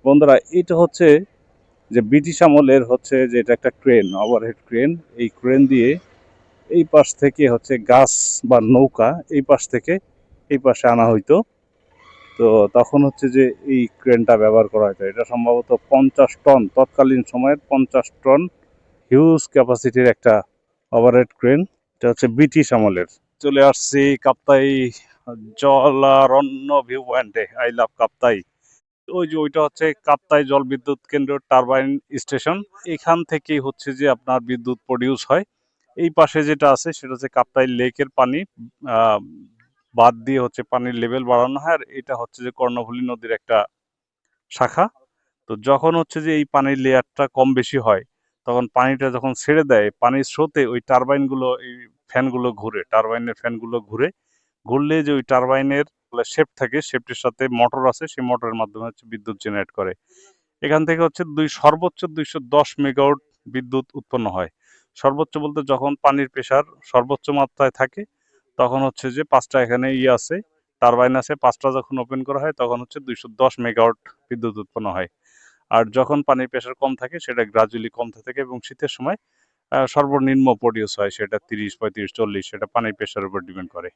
বন্ধুরা, এটা হচ্ছে যে ব্রিটিশ আমলের হচ্ছে যে এটা একটা ক্রেন, ওভারহেড ক্রেন। এই ক্রেন দিয়ে এই পাশ থেকে হচ্ছে গাছ বা নৌকা এই পাশ থেকে এই পাশে আনা হইতো। তো তখন হচ্ছে যে এই ক্রেনটা ব্যবহার করা হতো। এটা সম্ভবত 50 টন, তৎকালীন সময়ের 50 টন হিউজ ক্যাপাসিটির একটা ওভারহেড ক্রেন। এটা হচ্ছে ব্রিটিশ আমলের। চলে আসছি কাপ্তাই জলারণ্য ভিউ পয়েন্টে। I love Kaptai. ওই যে ওইটা হচ্ছে কাপ্তাই জলবিদ্যুৎ কেন্দ্র টারবাইন স্টেশন। এখান থেকেই হচ্ছে যে আপনার বিদ্যুৎ প্রডিউস হয়। এই পাশে যেটা আছে সেটা হচ্ছে কাপ্তাই লেকের পানি আহ, বাদ দিয়ে হচ্ছে পানির লেভেল বাড়ানো হয়। আর এটা হচ্ছে যে কর্ণফুলী নদীর একটা শাখা। তো যখন হচ্ছে যে এই পানির লেয়ারটা কম বেশি হয়, তখন পানিটা যখন ছেড়ে দেয়, পানির স্রোতে ওই টারবাইনগুলো, এই ফ্যানগুলো ঘুরে, টারবাইনের ফ্যানগুলো ঘুরে। ঘুরলে যে ওই টারবাইনের শেফট থাকে, শেফটের সাথে মোটর আছে, সেই মোটরের মাধ্যমে হচ্ছে বিদ্যুৎ জেনারেট করে। এখান থেকে হচ্ছে সর্বোচ্চ 210 মেগাওয়াট বিদ্যুৎ উৎপন্ন হয়। সর্বোচ্চ বলতে যখন পানির প্রেসার সর্বোচ্চ মাত্রায় থাকে, তখন হচ্ছে যে 5টা এখানে আছে, টারবাইন আছে। 5টা যখন ওপেন করা হয় তখন হচ্ছে 210 মেগাওয়াট বিদ্যুৎ উৎপন্ন হয়। আর যখন পানির প্রেসার কম থাকে সেটা গ্রাজুয়ালি কমতে থাকে, এবং শীতের সময় সর্বনিম্ন প্রডিউস হয় সেটা 30, 35, 40, সেটা পানির প্রেসারের উপর ডিপেন্ড করে।